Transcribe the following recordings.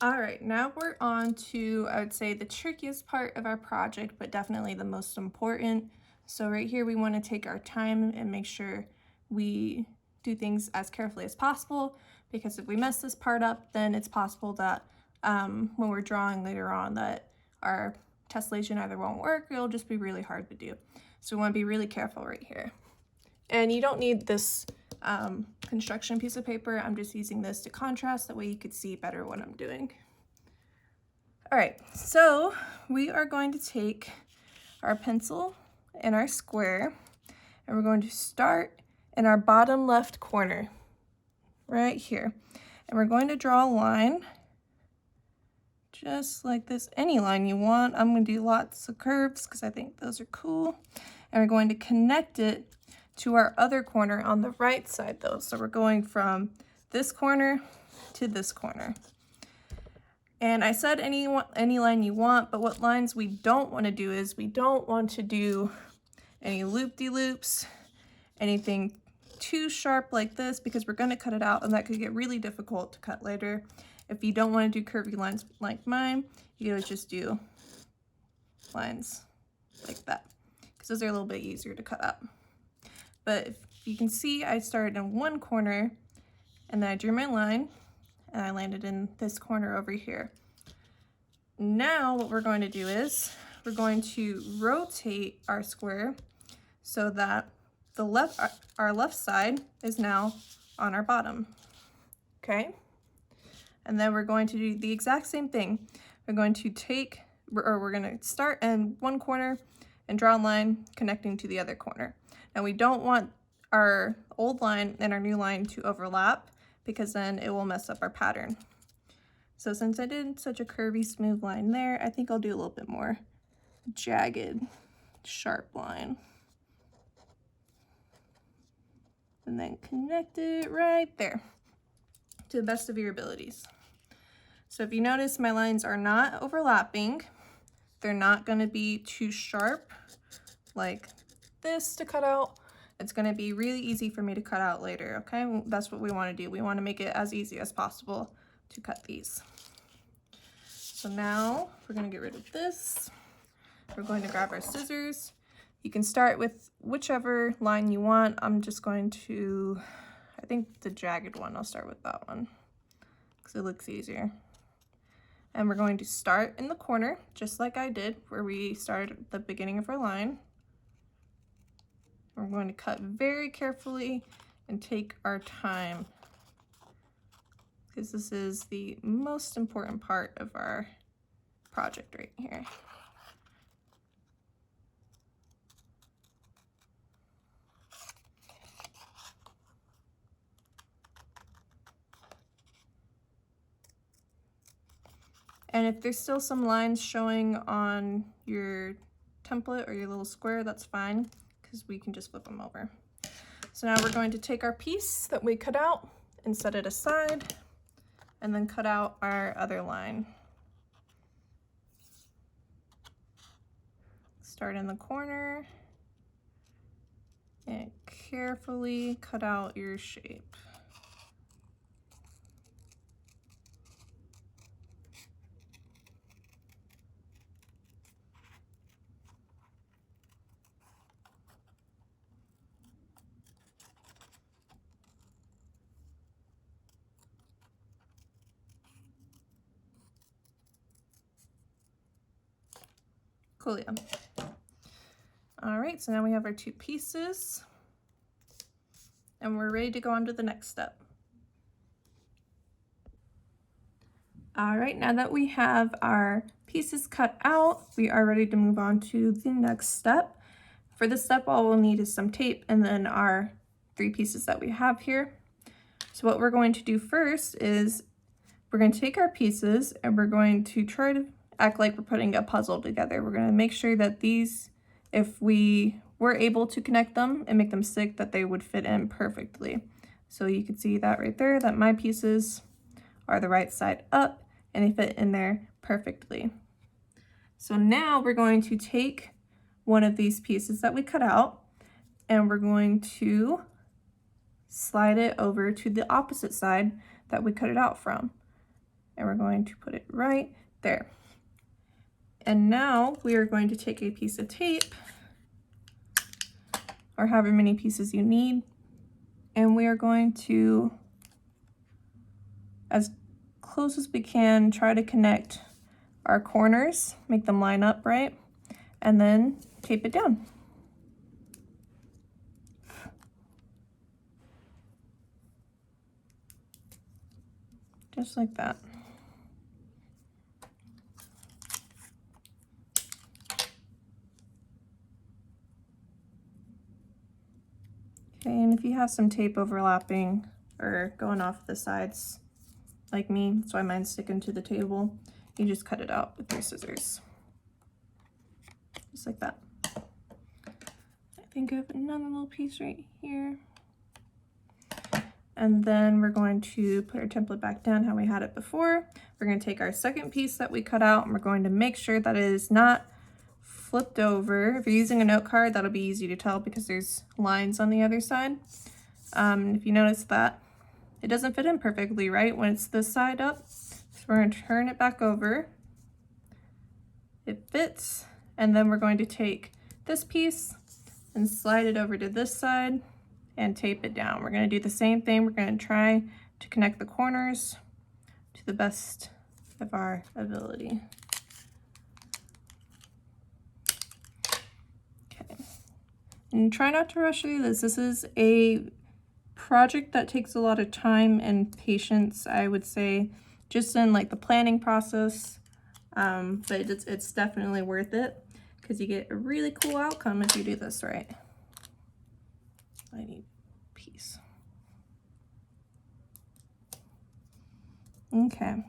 All right, now we're on to, I would say, the trickiest part of our project, but definitely the most important. So right here, we want to take our time and make sure we do things as carefully as possible, because if we mess this part up, then it's possible that when we're drawing later on that our tessellation either won't work or it'll just be really hard to do. So we want to be really careful right here. And you don't need this construction piece of paper. I'm just using this to contrast, that way you could see better what I'm doing. All right, so we are going to take our pencil and our square, and we're going to start in our bottom left corner, right here. And we're going to draw a line, just like this, any line you want. I'm going to do lots of curves because I think those are cool. And we're going to connect it to our other corner on the right side though. So we're going from this corner to this corner. And I said any line you want, but what lines we don't want to do is we don't want to do any loop-de-loops, anything too sharp like this, because we're going to cut it out and that could get really difficult to cut later. If you don't want to do curvy lines like mine, you could just do lines like that, because those are a little bit easier to cut out. But if you can see, I started in one corner and then I drew my line and I landed in this corner over here. Now what we're going to do is we're going to rotate our square so that our left side is now on our bottom. Okay? And then we're going to do the exact same thing. We're going to start in one corner and draw a line connecting to the other corner. Now we don't want our old line and our new line to overlap, because then it will mess up our pattern. So since I did such a curvy, smooth line there, I think I'll do a little bit more jagged, sharp line. And then connect it right there to the best of your abilities. So if you notice, my lines are not overlapping. They're not going to be too sharp like this to cut out. It's going to be really easy for me to cut out later, okay? That's what we want to do. We want to make it as easy as possible to cut these. So now we're going to get rid of this. We're going to grab our scissors. You can start with whichever line you want. I'm just going to, I think the jagged one, I'll start with that one because it looks easier. And we're going to start in the corner, just like I did, where we started at the beginning of our line. We're going to cut very carefully and take our time, because this is the most important part of our project right here. And if there's still some lines showing on your template or your little square, that's fine, because we can just flip them over. So now we're going to take our piece that we cut out and set it aside, and then cut out our other line. Start in the corner and carefully cut out your shape. Cool, yeah. All right, so now we have our two pieces and we're ready to go on to the next step. All right, now that we have our pieces cut out, we are ready to move on to the next step. For this step, all we'll need is some tape and then our 3 pieces that we have here. So what we're going to do first is we're going to take our pieces and we're going to try to act like we're putting a puzzle together. We're going to make sure that these, if we were able to connect them and make them stick, that they would fit in perfectly. So you can see that right there, that my pieces are the right side up and they fit in there perfectly. So now we're going to take one of these pieces that we cut out and we're going to slide it over to the opposite side that we cut it out from. and we're going to put it right there. And now we are going to take a piece of tape, or however many pieces you need, and we are going to, as close as we can, try to connect our corners, make them line up right, and then tape it down. Just like that. Okay, and if you have some tape overlapping or going off the sides like me, that's why mine's sticking to the table, you just cut it out with your scissors. Just like that. I think I have another little piece right here. And then we're going to put our template back down how we had it before. We're going to take our second piece that we cut out, and we're going to make sure that it is not flipped over. If you're using a note card, that'll be easy to tell because there's lines on the other side. If you notice that it doesn't fit in perfectly right when it's this side up, so we're going to turn it back over. It fits, and then we're going to take this piece and slide it over to this side and tape it down. We're going to do the same thing. We're going to try to connect the corners to the best of our ability. Okay. And try not to rush through this. This is a project that takes a lot of time and patience, I would say, just in like the planning process. But it's definitely worth it because you get a really cool outcome if you do this right. I need a piece. Okay.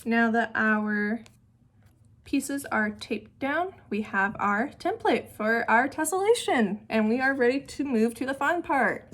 Now that our pieces are taped down, we have our template for our tessellation, and we are ready to move to the fun part.